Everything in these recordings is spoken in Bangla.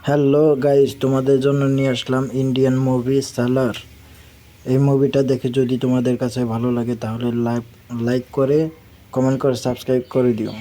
হ্যালো গাইস, তোমাদের জন্য নিয়ে আসলাম ইন্ডিয়ান মুভি সালার। এই মুভিটা দেখে যদি তোমাদের কাছে ভালো লাগে তাহলে লাইক করে কমেন্ট করে সাবস্ক্রাইব করে দিও।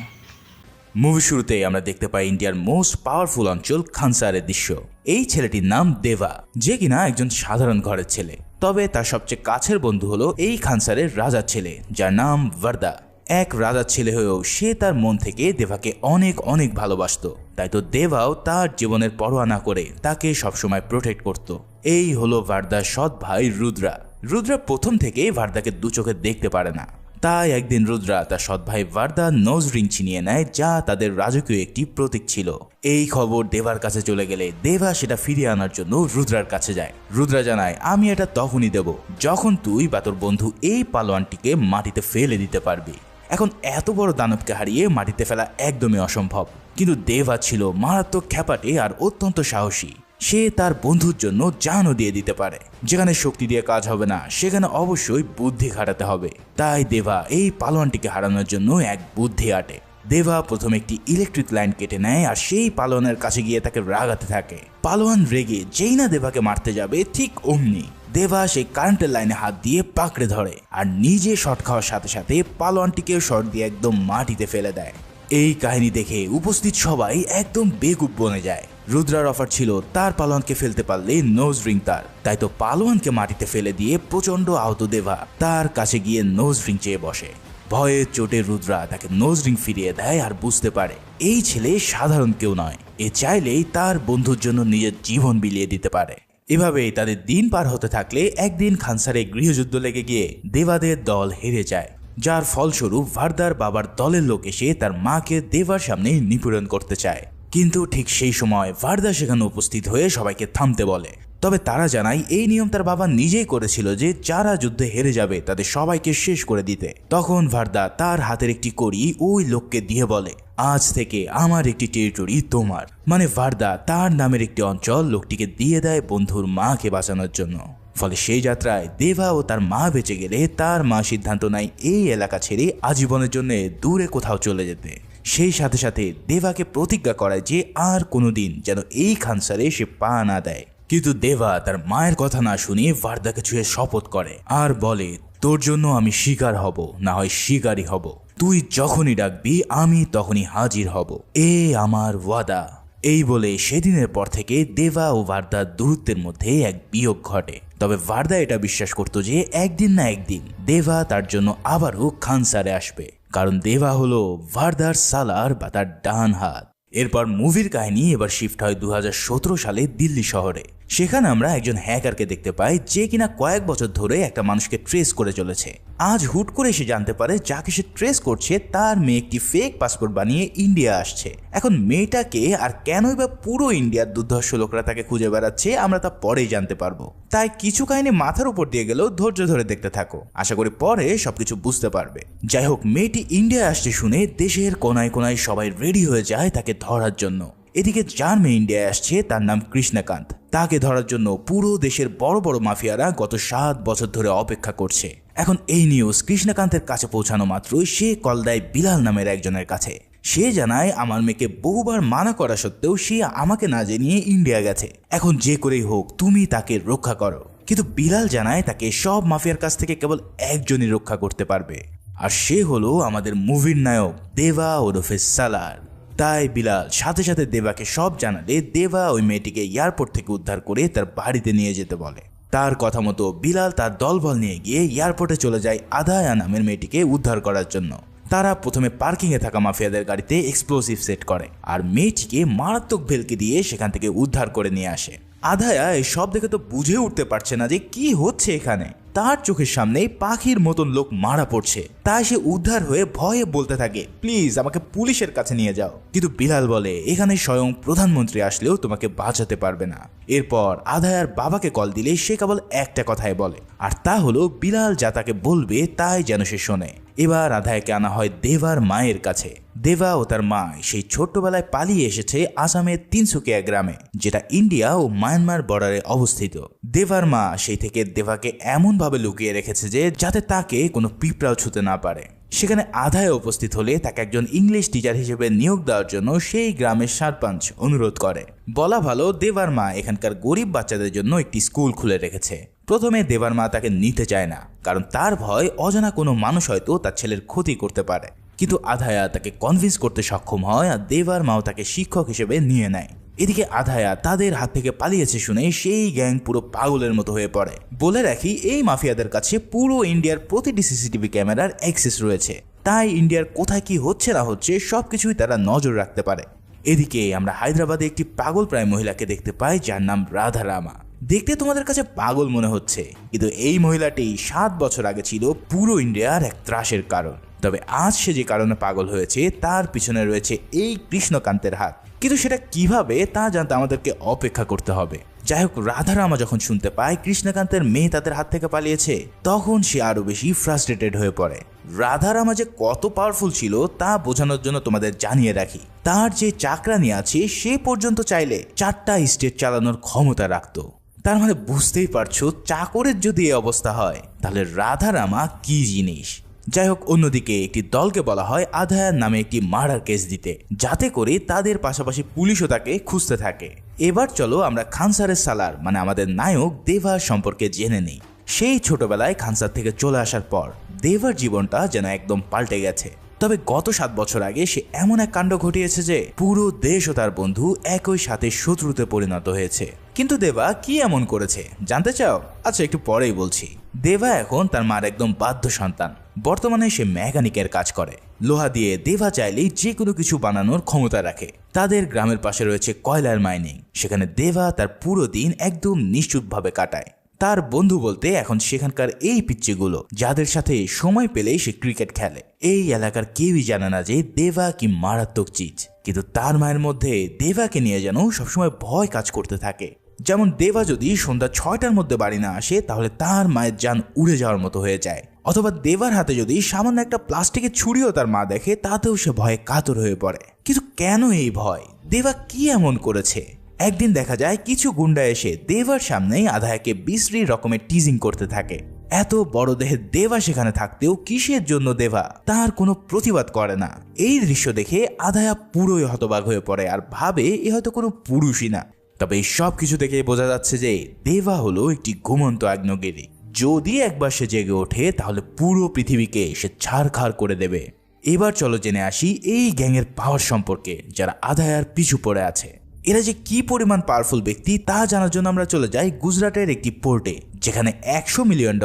মুভি শুরুতেই আমরা দেখতে পাই ইন্ডিয়ার মোস্ট পাওয়ারফুল অঞ্চল খানসারের দৃশ্য। এই ছেলেটির নাম দেবা, যে কিনা একজন সাধারণ ঘরের ছেলে। তবে তার সবচেয়ে কাছের বন্ধু হলো এই খানসারের রাজার ছেলে, যার নাম ভার্দা। এক রাজার ছেলে হয়েও সে তার মন থেকে দেবাকে অনেক অনেক ভালোবাসতো। তাই তো দেবাও তার জীবনের পরোয়া না করে তাকে সবসময় প্রোটেক্ট করত। এই হলো ভার্দার সৎ ভাই রুদ্রা। রুদ্রা প্রথম থেকে ভার্দাকে দু চোখে দেখতে পারে না। তাই একদিন রুদ্রা তার সৎ ভাই ভার্দার নোজ রিং ছিনিয়ে নেয়, যা তাদের রাজকীয় একটি প্রতীক ছিল। এই খবর দেবার কাছে চলে গেলে দেবা সেটা ফিরিয়ে আনার জন্য রুদ্রার কাছে যায়। রুদ্রা জানায়, আমি এটা তখনই দেব যখন তুই বা তোর বন্ধু এই পালোয়ানটিকে মাটিতে ফেলে দিতে পারবি। এখন এত বড় দানবকে হারিয়ে মাটিতে ফেলা একদমই অসম্ভব, কিন্তু দেবা ছিল মারাত্মক খ্যাপাটে আর অত্যন্ত সাহসী। সে তার বন্ধুর জন্য জানও দিয়ে দিতে পারে। যেখানে শক্তি দিয়ে কাজ হবে না, সেখানে অবশ্যই বুদ্ধি খাটাতে হবে। তাই দেবা এই পালোয়ানটিকে হারানোর জন্য এক বুদ্ধি আটে। দেবা প্রথমে একটি ইলেকট্রিক লাইন কেটে নেয় আর সেই পালোয়ানের কাছে গিয়ে তাকে রাগাতে থাকে। পালোয়ান রেগে যেই না দেবাকে মারতে যাবে, ঠিক অমনি দেবা সেই কারেন্টের লাইনে হাত দিয়ে পাকড়ে ধরে আর নিজে শট খাওয়ার সাথে সাথে পালোয়ানটিকে শট দিয়ে একদম মাটিতে ফেলে দেয়। এই কাহিনী দেখে উপস্থিত সবাই একদম বেকুব বনে যায়। রুদ্রার অফার ছিল তার পালোয়ানকে ফেলতে পারলে নোজ রিং তার। তাই তো পালোয়ানকে মাটিতে ফেলে দিয়ে প্রচন্ড আহত দেবা তার কাছে গিয়ে নোজ রিং চেয়ে বসে। ভয়ে চোটে রুদ্রা তাকে নোজ রিং ফিরিয়ে দেয় আর বুঝতে পারে এই ছেলে সাধারণ কেউ নয়। এ চাইলেই তার বন্ধুর জন্য নিজের জীবন বিলিয়ে দিতে পারে। এভাবেই তাদের দিন পার হতে থাকলে একদিন খানসারে গৃহযুদ্ধ লেগে গিয়ে দেবাদের দল হেরে যায়, যার ফলস্বরূপ ভার্দার বাবার দলের লোক এসে তার মাকে দেবার সামনে নিপীড়ন করতে চায়। কিন্তু ঠিক সেই সময় ভার্দা সেখানে উপস্থিত হয়ে সবাইকে থামতে বলে। তবে তারা জানায় এই নিয়ম তার বাবা নিজেই করেছিল, যে যারা যুদ্ধে হেরে যাবে তাদের সবাইকে শেষ করে দিতে। তখন ভার্দা তার হাতের একটি কড়ি ওই লোককে দিয়ে বলে, আজ থেকে আমার একটি টেরিটরি তোমার। মানে ভার্দা তার নামের একটি অঞ্চল লোকটিকে দিয়ে দেয় বন্ধুর মাকে বাঁচানোর জন্য। ফলে সেই যাত্রায় দেবা ও তার মা বেঁচে গেলে তার মা সিদ্ধান্ত নেয় এই এলাকা ছেড়ে আজীবনের জন্য দূরে কোথাও চলে যেতে। সেই সাথে সাথে দেবাকে প্রতিজ্ঞা করায় যে আর কোনোদিন যেন এই খানসারে সে পা না দেয়। কিন্তু দেবা তার মায়ের কথা না শুনিয়ে ভার্দাকে ছুঁয়ে শপথ করে আর বলে, তোর জন্য আমি শিকার হব, না হয় শিকারই হব। তুই যখনই ডাকবি আমি তখনই হাজির হব, এ আমার ওয়াদা। এই বলে সেদিনের পর থেকে দেবা ও ভার্দার দূরত্বের মধ্যে এক বিয়োগ ঘটে। তবে ভার্দা এটা বিশ্বাস করত যে একদিন না একদিন দেবা তার জন্য আবারও খানসারে আসবে, কারণ দেবা হলো ভার্দার সালার বা তার ডান হাত। এরপর মুভির কাহিনী এবার শিফট হয় 2017 সালে দিল্লি শহরে। সেখানে আমরা একজন হ্যাকারকে দেখতে পাই, যে কিনা কয়েক বছর ধরে একটা মানুষকে ট্রেস করে চলেছে। আজ হুট করে সে জানতে পারে যাকে সে ট্রেস করছে তার মেয়ে একটি ফেক পাসপোর্ট বানিয়ে ইন্ডিয়া আসছে। এখন মেয়েটাকে আর কেনই বা পুরো ইন্ডিয়ার দুর্ধর্ষ লোকরা তাকে খুঁজে বেড়াচ্ছে, আমরা তা পরেই জানতে পারবো। তাই কিছু কাহিনী মাথার উপর দিয়ে গেলেও ধৈর্য ধরে দেখতে থাকো, আশা করি পরে সবকিছু বুঝতে পারবে। যাই হোক, মেয়েটি ইন্ডিয়া আসছে শুনে দেশের কোনায় কোনায় সবাই রেডি হয়ে যায় তাকে ধরার জন্য। এদিকে যার মেয়ে ইন্ডিয়ায় আসছে তার নাম কৃষ্ণকান্ত। তাকে ধরার জন্য পুরো দেশের বড় বড় মাফিয়ারা গত 7 বছর ধরে অপেক্ষা করছে। এখন এই নিউজ কৃষ্ণকান্তের কাছে পৌঁছানো মাত্রই সে কল দেয় বিলাল নামের একজনের কাছে। সে জানায়, আমার মেয়েকে বহুবার মানা করা সত্ত্বেও সে আমাকে না জানিয়ে ইন্ডিয়া গেছে। এখন যে করেই হোক তুমি তাকে রক্ষা করো। কিন্তু বিলাল জানায় তাকে সব মাফিয়ার কাছ থেকে কেবল একজনই রক্ষা করতে পারবে, আর সে হলো আমাদের মুভির নায়ক দেবা ওরফে সালার। তাই বিলাল সাথে সাথে দেবাকে সব জানালে দেবা ওই মেয়েটিকে এয়ারপোর্ট থেকে উদ্ধার করে তার বাড়িতে নিয়ে যেতে বলে। তার কথা মতো বিলাল তার দলবল নিয়ে গিয়ে এয়ারপোর্টে চলে যায় আদায়া নামের মেয়েটিকে উদ্ধার করার জন্য। তারা প্রথমে পার্কিংয়ে থাকা মাফিয়াদের গাড়িতে এক্সপ্লোসিভ সেট করে আর মেয়েটিকে মারাত্মক ভেলকি দিয়ে সেখান থেকে উদ্ধার করে নিয়ে আসে। আদায়া এই সব দেখে তো বুঝে উঠতে পারছে না যে কি হচ্ছে এখানে। তার চোখের সামনেই পাখির মতন লোক মারা পড়ছে। তাই সে উদ্ধার হয়ে ভয়ে বলতে থাকে, প্লিজ আমাকে পুলিশের কাছে নিয়ে যাও। কিন্তু বিলাল বলে, এখানে স্বয়ং প্রধানমন্ত্রী আসলেও তোমাকে বাঁচাতে পারবে না। এরপর আদায়ার বাবাকে কল দিলে সে কেবল একটা কথাই বলে, আর তা হলো বিলাল যা তাকে বলবে তাই যেন সে শোনে। এবার আদায়াকে আনা হয় দেবার মায়ের কাছে। দেবা ও তার মা সেই ছোট্টবেলায় পালিয়ে এসেছে আসামের তিনসুকিয়া গ্রামে, যেটা ইন্ডিয়া ও মায়ানমার বর্ডারে অবস্থিত। দেবার মা সেই থেকে দেবাকে এমনভাবে লুকিয়ে রেখেছে যে যাতে তাকে কোনো পিঁপড়াও ছুঁতে না পারে। সেখানে আধায় উপস্থিত হলে তাকে একজন ইংলিশ টিচার হিসেবে নিয়োগ দেওয়ার জন্য সেই গ্রামের সারপঞ্চ অনুরোধ করে। বলা ভালো, দেবার মা এখানকার গরিব বাচ্চাদের জন্য একটি স্কুল খুলে রেখেছে। প্রথমে দেবার মা তাকে নিতে চায় না, কারণ তার ভয় অজানা কোনো মানুষ হয়তো তার ছেলের ক্ষতি করতে পারে। কিন্তু আধায়া তাকে কনভিন্স করতে সক্ষম হয় আর দেবার মাও তাকে শিক্ষক হিসেবে নিয়ে নেয়। এদিকে আধায়া তাদের হাত থেকে পালিয়েছে শুনে সেই গ্যাং পুরো পাগলের মতো হয়ে পড়ে। বলে রাখি, এই মাফিয়াদের কাছে পুরো ইন্ডিয়ার প্রতিটি সিসিটিভি ক্যামেরার অ্যাক্সেস রয়েছে, তাই ইন্ডিয়ার কোথায় কি হচ্ছে না হচ্ছে সবকিছুই তারা নজর রাখতে পারে। এদিকে আমরা হায়দ্রাবাদে একটি পাগল প্রায় মহিলাকে দেখতে পাই, যার নাম রাধা রামা। দেখতে তোমাদের কাছে পাগল মনে হচ্ছে, কিন্তু এই মহিলাটি 7 বছর আগে ছিল পুরো ইন্ডিয়ার এক ত্রাসের কারণ। তবে আজ সে যে কারণে পাগল হয়েছে তার পিছনে রয়েছে এই কৃষ্ণকান্তের হাত। কিন্তু সেটা কিভাবে তা জানতে আমাদেরকে অপেক্ষা করতে হবে। যাই হোক, রাধারামা যখন শুনতে পায় কৃষ্ণকান্তের মেয়ে তাদের হাত থেকে পালিয়েছে, তখন সে আরো বেশি ফ্রাস্ট্রেটেড হয়ে পড়ে। রাধারামা যে কত পাওয়ারফুল ছিল তা বোঝানোর জন্য তোমাদের জানিয়ে রাখি, তার যে চাকরানি আছে সে পর্যন্ত চাইলে 4টা স্টেট চালানোর ক্ষমতা রাখত। তার মানে বুঝতেই পারছো, চাকরের যদি এই অবস্থা হয় তাহলে রাধারামা কি জিনিস। যাই হোক, অন্যদিকে একটি দলকে বলা হয় আধায়ার নামে একটি মার্ডার কেস দিতে, যাতে করে তাদের পাশাপাশি পুলিশও তাকে খুঁজতে থাকে। এবার চলো আমরা খানসারের সালার মানে আমাদের নায়ক দেবার সম্পর্কে জেনে নিই। সেই ছোটবেলায় খানসার থেকে চলে আসার পর দেবার জীবনটা যেন একদম পাল্টে গেছে। তবে গত 7 বছর আগে সে এমন এক কাণ্ড ঘটিয়েছে যে পুরো দেশ ও তার বন্ধু একই সাথে শত্রুতে পরিণত হয়েছে। কিন্তু দেবা কি এমন করেছে জানতে চাও? আচ্ছা, একটু পরেই বলছি। দেবা এখন তার মার একদম বাধ্য সন্তান। বর্তমানে সে মেকানিকের কাজ করে। লোহা দিয়ে দেবা চাইলেই যে কোনো কিছু বানানোর ক্ষমতা রাখে। তাদের গ্রামের পাশে রয়েছে কয়লার মাইনিং, সেখানে দেবা তার পুরো দিন একদম নিশ্চুপভাবে কাটায়। তার বন্ধু বলতে এখন সেখানকার এই পিচ্চিগুলো, যাদের সাথে সময় পেলেই সে ক্রিকেট খেলে। এই এলাকার কেউই জানে না যে দেবা কি মারাত্মক চিজ, কিন্তু তার মায়ের মধ্যে দেবাকে নিয়ে যেন সবসময় ভয় কাজ করতে থাকে। যেমন দেবা যদি সন্ধ্যা 6টার মধ্যে বাড়ি না আসে তাহলে তার মায়ের জান উড়ে যাওয়ার মতো হয়ে যায়। অথবা দেবার হাতে যদি সামান্য একটা প্লাস্টিকের ছুরিও তার মা দেখে তাতেও সে ভয়ে কাতর হয়ে পড়ে। কিন্তু কেন এই ভয়? দেবা কি এমন করেছে? একদিন দেখা যায় কিছু গুন্ডা এসে দেবার সামনেই আধায়াকে বিশ্রী রকমের টিজিং করতে থাকে। এত বড় দেহের দেবা সেখানে থাকতেও কিসের জন্য দেবা তার কোনো প্রতিবাদ করে না। এই দৃশ্য দেখে আধায়া পুরোই হতবাক হয়ে পড়ে আর ভাবে এ হয়তো কোনো পুরুষই না। তবে এই সব কিছু দেখে বোঝা যাচ্ছে যে দেবা হলো একটি ঘুমন্ত আগ্নেয়গিরি। যদি একবার সে জেগে ওঠে তাহলে পুরো পৃথিবীকে সে ছাড়খাড় করে দেবে। এবার চলো জেনে আসি এই গ্যাংয়ের পাওয়ার সম্পর্কে, যারা আধায়ার পিছু পড়ে আছে। এরা যে কি পরিমাণ পাওয়ারফুল ব্যক্তি তা জানার জন্য আমরা চলে যাই গুজরাটের একটি পোর্টে, যেখানে $100 মিলিয়ন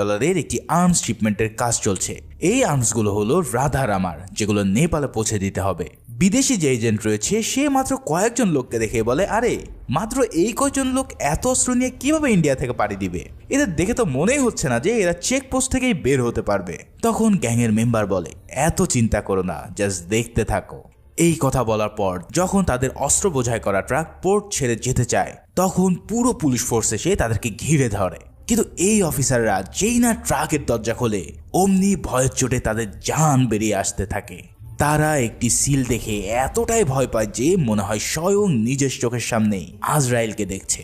একটি আর্মস শিপমেন্টের কাজ চলছে। এই আর্মসগুলো হলো রাধা রামার, যেগুলো নেপালে পৌঁছে দিতে হবে। বিদেশি যে এজেন্ট রয়েছে সে মাত্র কয়েকজন লোককে দেখে বলে, আরে মাত্র এই কয়েকজন লোক এত অস্ত্র নিয়ে কিভাবে ইন্ডিয়া থেকে পাড়ি দিবে? এদের দেখে তো মনেই হচ্ছে না যে এরা চেকপোস্ট থেকেই বের হতে পারবে। তখন গ্যাংয়ের মেম্বার বলে, এত চিন্তা করো না, জাস্ট দেখতে থাকো। এই কথা বলার পর যখন তাদের অস্ত্র বোঝাই করা ট্রাক পোর্ট ছেড়ে যেতে চায়, তখন পুরো পুলিশ ফোর্স এসে তাদেরকে ঘিরে ধরে। কিন্তু এই অফিসাররা যেই না ট্রাকের দরজা খোলে, অমনি ভয়ের চোটে তাদের জান বেরিয়ে আসতে থাকে। তারা একটি সিল দেখে এতটাই ভয় পায় যে মনে হয় স্বয়ং নিজের চোখের সামনেই আজরাইলকে দেখছে।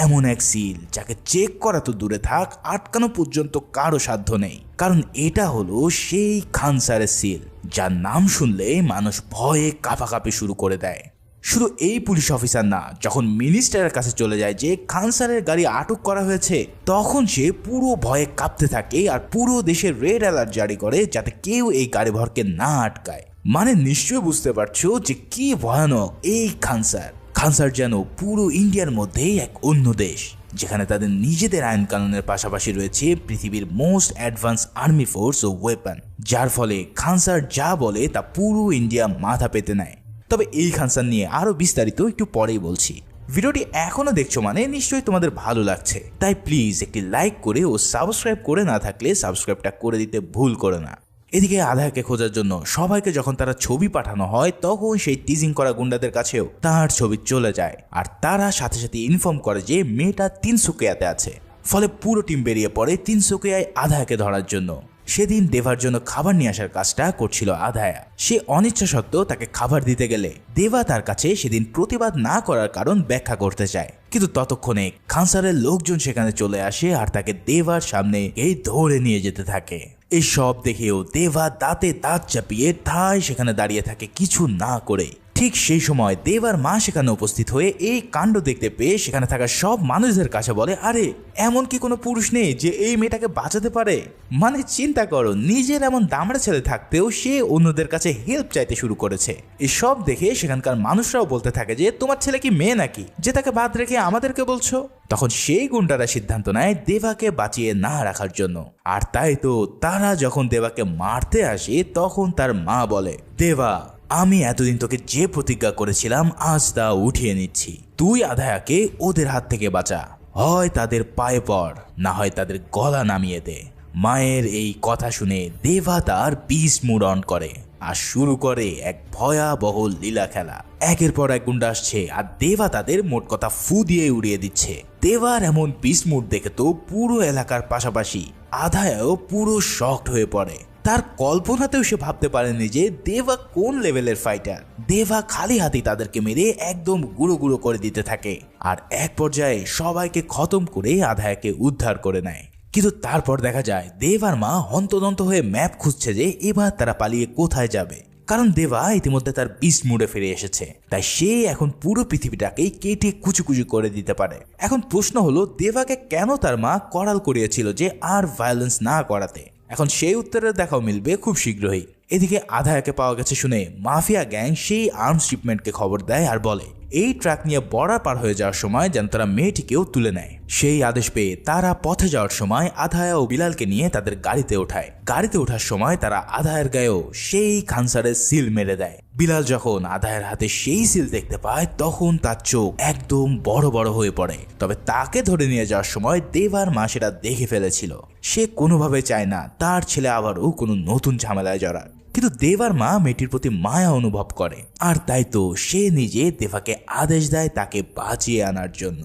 এমন এক সিল যাকে চেক করা তো দূরে থাক, আটকানো পর্যন্ত কারো সাধ্য নেই, কারণ এটা হলো সেই খানসারের সিল, যার নাম শুনলে মানুষ ভয়ে কাঁপাকাঁপি শুরু করে দেয়। শুধু এই পুলিশ অফিসার না, যখন মিনিস্টারের কাছে চলে যায় যে খানসারের গাড়ি আটক করা হয়েছে, তখন সে পুরো ভয়ে কাঁপতে থাকে আর পুরো দেশে রেড অ্যালার্ট জারি করে যাতে কেউ এই গাড়ি ভরকে না আটকায়। মানে নিশ্চয়ই বুঝতে পারছো যে কি ভয়ানক এই খানসার। খানসার যেন পুরো ইন্ডিয়ার মধ্যেই এক অন্য দেশ, যেখানে তাদের নিজেদের আইন কানুনের পাশাপাশি রয়েছে পৃথিবীর মোস্ট অ্যাডভান্স আর্মি ফোর্স ও ওয়েপন, যার ফলে খানসার যা বলে তা পুরো ইন্ডিয়া মাথা পেতে নেয়। তবে এই খানসার নিয়ে আরো বিস্তারিত একটু পরেই বলছি। ভিডিওটি এখনো দেখছো মানে নিশ্চয়ই তোমাদের ভালো লাগছে, তাই প্লিজ একটি লাইক করে ও সাবস্ক্রাইব করে না থাকলে সাবস্ক্রাইবটা করে দিতে ভুল করো না। এদিকে আধায়াকে খোঁজার জন্য সবাইকে যখন তারা ছবি পাঠানো হয়, তখন সেই টিজিং করা গুন্ডাদের কাছেও তার ছবি চলে যায় আর তারা সাথে সাথে ইনফর্ম করে যে মেয়েটা তিনসুকিয়াতে আছে। ফলে পুরো টিম বেরিয়ে পড়ে তিনসুকিয়ায় আধায়াকে ধরার জন্য। সেদিন দেবার জন্য খাবার নিয়ে আসার কাজটা করছিল আধায়া। সে অনিচ্ছা সত্ত্বেও তাকে খাবার দিতে গেলে দেবা তার কাছে সেদিন প্রতিবাদ না করার কারণ ব্যাখ্যা করতে চায়, কিন্তু ততক্ষণে খানসারের লোকজন সেখানে চলে আসে আর তাকে দেবার সামনে এই ধরে নিয়ে যেতে থাকে। এই সব দেখেও দেবা দাঁতে দাঁত চাপিয়ে ঠায় সেখানে দাঁড়িয়ে থাকে কিছু না করে। ঠিক সেই সময় দেবার মা সেখানে উপস্থিত হয়ে এই কাণ্ড দেখতে পেয়ে সেখানে থাকা সব মানুষদের কাছে বলে, আরে এমন কি কোনো পুরুষ নেই যে এই মেয়েটাকে বাঁচাতে পারে? মানে চিন্তা করো, নিজের এমন দামড়া ছেলে থাকতেও সে অন্যদের কাছে হেল্প চাইতে শুরু করেছে। এই সব দেখে সেখানকার মানুষরাও বলতে থাকে যে তোমার ছেলে কি মেয়ে নাকি যে তাকে বাদ রেখে আমাদেরকে বলছো? তখন সেই গুন্ডারা সিদ্ধান্ত নেয় দেবাকে বাঁচিয়ে না রাখার জন্য। আর তাই তো তারা যখন দেবাকে মারতে আসে তখন তার মা বলে, দেবা আমি এতদিন তোকে যে প্রতিজ্ঞা করেছিলাম আজ তা উঠিয়ে নিচ্ছি। তুই আধায়াকে ওদের হাত থেকে বাঁচা, হয় তাদের পায়ে পড় না হয় তাদের গলা নামিয়ে দে। মায়ের এই কথা শুনে দেবা তার বিস্ট মুড অন করে আর শুরু করে এক ভয়াবহ লীলা খেলা। একের পর এক গুন্ডা আসছে আর দেবা তাদের মোট কথা ফু দিয়ে উড়িয়ে দিচ্ছে। দেবার এমন বিস্ট মুড দেখে তো পুরো এলাকার পাশাপাশি আধায়াও পুরো শকড হয়ে পড়ে। তার কল্পনাতেও সে ভাবতে পারেনি যে দেবা কোন লেভেলের ফাইটার। দেবা খালি হাতে তাদেরকে মেরে একদম গুঁড়ো গুঁড়ো করে দিতে থাকে আর এক পর্যায়ে সবাইকে খতম করে আধায়াকে উদ্ধার করে নেয়। কিন্তু তারপর দেখা যায় দেবার মা হন্তদন্ত হয়ে ম্যাপ খুঁজছে যে এবার তারা পালিয়ে কোথায় যাবে, কারণ দেবা ইতিমধ্যে তার বিস্ট মুডে ফিরে এসেছে। তাই সে এখন পুরো পৃথিবীটাকেই কেটে কুচু কুচু করে দিতে পারে। এখন প্রশ্ন হলো দেবাকে কেন তার মা করাল করিয়েছিল যে আর ভায়োলেন্স না করাতে। এখন সেই উত্তরের দেখাও মিলবে খুব শীঘ্রই। এদিকে আধায়াকে পাওয়া গেছে শুনে মাফিয়া গ্যাং সেই আর্মস শিপমেন্টকে খবর দেয় আর বলে এই ট্রাক নিয়ে বর্ডার পার হয়ে যাওয়ার সময় যেন তারা মেয়েটিকেও তুলে নেয়। সেই আদেশ পেয়ে তারা পথে যাওয়ার সময় আধায়া ও বিলালকে নিয়ে তাদের গাড়িতে ওঠায়। গাড়িতে ওঠার সময় তারা আধায়ের গায়েও সেই খানসারের সিল মেরে দেয়। বিলাল যখন আধায়ের হাতে সেই সিল দেখতে পায় তখন তার চোখ একদম বড় বড় হয়ে পড়ে। তবে তাকে ধরে নিয়ে যাওয়ার সময় দেবার মা সেটা দেখে ফেলেছিল। সে কোনোভাবে চায় না তার ছেলে আবারও কোনো নতুন ঝামেলায় জড়াক, কিন্তু দেবার মা মেয়েটির প্রতি মায়া অনুভব করে আর তাই তো সে নিজে দেবাকে আদেশ দেয় তাকে বাঁচিয়ে আনার জন্য।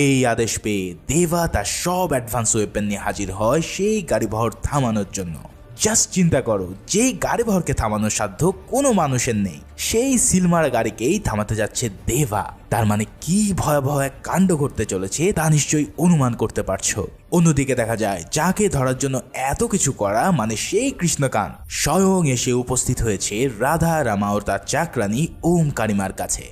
এই আদেশ পেয়ে দেবা তার সব অ্যাডভান্স ওয়েপেন নিয়ে হাজির হয় সেই গাড়িবহর থামানোর জন্য। জাস্ট চিন্তা করো, যেই গাড়িবহরকে থামানোর সাধ্য কোনো মানুষের নেই সেই সিলমার গাড়িকেই থামাতে যাচ্ছে দেবা। তার মানে কি ভয়াবহ এক কাণ্ড ঘটতে চলেছে তা নিশ্চয়ই অনুমান করতে পারছো। অন্যদিকে দেখা যায় যাকে ধরার জন্য এত কিছু করা মানে সেই কৃষ্ণকান্ত স্বয়ং এসে উপস্থিত হয়েছে রাধা রামা ও তার চাকরানী ওমকারিমার কাছে।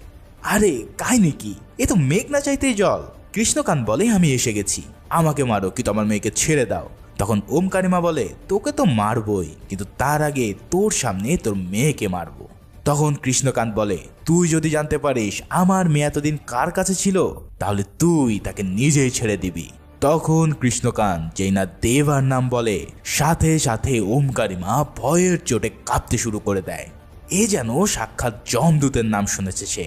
আরে কাহিনী কি, এ তো মেঘ না চাইতেই জল। কৃষ্ণকান্ত বলে আমি এসে গেছি, আমাকে মারো কিন্তু আমার মেয়েকে ছেড়ে দাও। তখন ওমকারিমা বলে তোকে তো মারবই, কিন্তু তার আগে তোর সামনে তোর মেয়েকে মারবো। তখন কৃষ্ণকান্ত বলে তুই যদি জানতে পারিস আমার মেয়ে এতদিন কার কাছে ছিল তাহলে তুই তাকে নিজেই ছেড়ে দিবি। তখন কৃষ্ণকান্ত যেই না দেবার নাম বলে সাথে সাথে ওমকারিমা ভয়ের চোটে কাঁপতে শুরু করে দেয়। এ যেন সাক্ষাৎ যমদূতের নাম শুনেছে সে।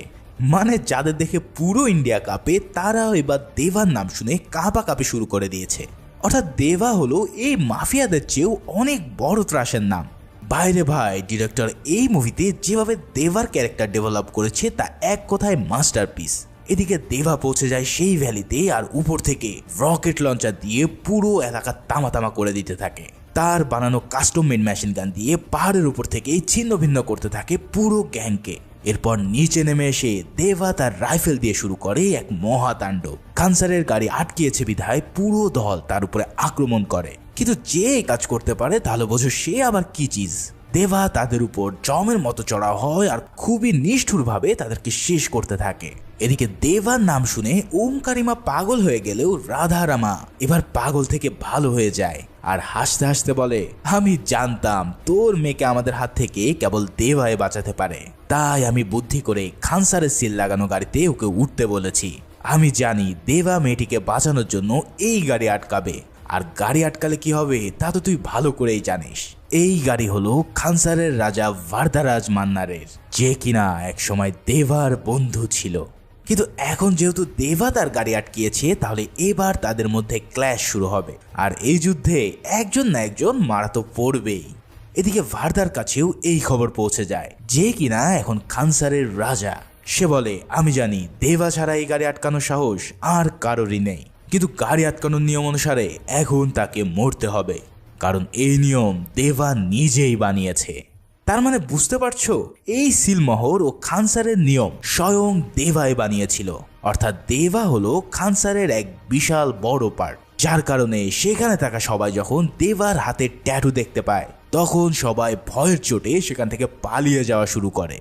মানে যাদের দেখে পুরো ইন্ডিয়া কাঁপে তারাও এবার দেবার নাম শুনে কাঁপাকাঁপি শুরু করে দিয়েছে। অর্থাৎ দেবা হলো এই মাফিয়াদের চেয়েও অনেক বড় ত্রাসের নাম। বাইরে ভাই ডিরেক্টর এই মুভিতে যেভাবে দেবার ক্যারেক্টার ডেভেলপ করেছে তা এক কথায় মাস্টারপিস। এদিকে দেবা পৌঁছে যায় সেই ভ্যালিতে আর উপর থেকে রকেট লঞ্চার দিয়ে পুরো এলাকা তামাতামা করে দিতে থাকে। তার বানানো কাস্টম মেড মেশিন গান দিয়ে পাহাড়ের উপর থেকে ছিন্ন ভিন্ন করতে থাকে পুরো গ্যাংকে। এরপর নিচে নেমে এসে দেবা তার রাইফেল দিয়ে শুরু করে এক মহাতাণ্ডব। খানসারের গাড়ি আটকিয়েছে বিধায় পুরো দল তার উপরে আক্রমণ করে, কিন্তু যে কাজ করতে পারে তাহলে বোঝো সে আবার কি চিজ। দেবা তাদের উপর জমের মতো চড়া হয় আর খুবই নিষ্ঠুরভাবে তাদেরকে শেষ করতে থাকে। এদিকে দেবার নাম শুনে ওমকারিমা পাগল হয়ে গেলেও রাধা রামা এবার পাগল থেকে ভালো হয়ে যায় আর হাসতে হাসতে বলে আমি জানতাম তোর মেয়েকে আমাদের হাত থেকে কেবল দেবাই বাঁচাতে পারে, তাই আমি বুদ্ধি করে খানসারের সিল লাগানো গাড়িতে ওকে উঠতে বলেছি। আমি জানি দেবা মেয়েটিকে বাঁচানোর জন্য এই গাড়ি আটকাবে, আর গাড়ি আটকালে কি হবে তা তো তুই ভালো করেই জানিস। এই গাড়ি হলো খানসারের রাজা ভারদারাজ মান্নারের, যে কিনা এক সময় দেবার বন্ধু ছিল। কিন্তু এখন যেহেতু দেবা তার গাড়ি আটকিয়েছে তাহলে এবার তাদের মধ্যে ক্ল্যাশ শুরু হবে, আর এই যুদ্ধে একজন না একজন মারা তো পড়বেই। এদিকে ভারদার কাছেও এই খবর পৌঁছে যায় যে কিনা এখন খানসারের রাজা। সে বলে আমি জানি দেবা ছাড়া এই গাড়ি আটকানোর সাহস আর কারোরই নেই, কিন্তু গাড়ি আটকানোর নিয়ম অনুসারে এখন তাকে মরতে হবে। কারণ এই নিয়ম দেবা নিজেই বানিয়েছে। তার মানে বুঝতে পারছো, এই সিলমোহর ও খানসারের নিয়ম স্বয়ং দেবাই বানিয়েছিল। অর্থাৎ দেবা হলো খানসারের এক বিশাল বড় পার্ট, যার কারণে সেখানে থাকা সবাই যখন দেবার হাতের ট্যাটু দেখতে পায় তখন সবাই ভয়ের চোটে সেখান থেকে পালিয়ে যাওয়া শুরু করে।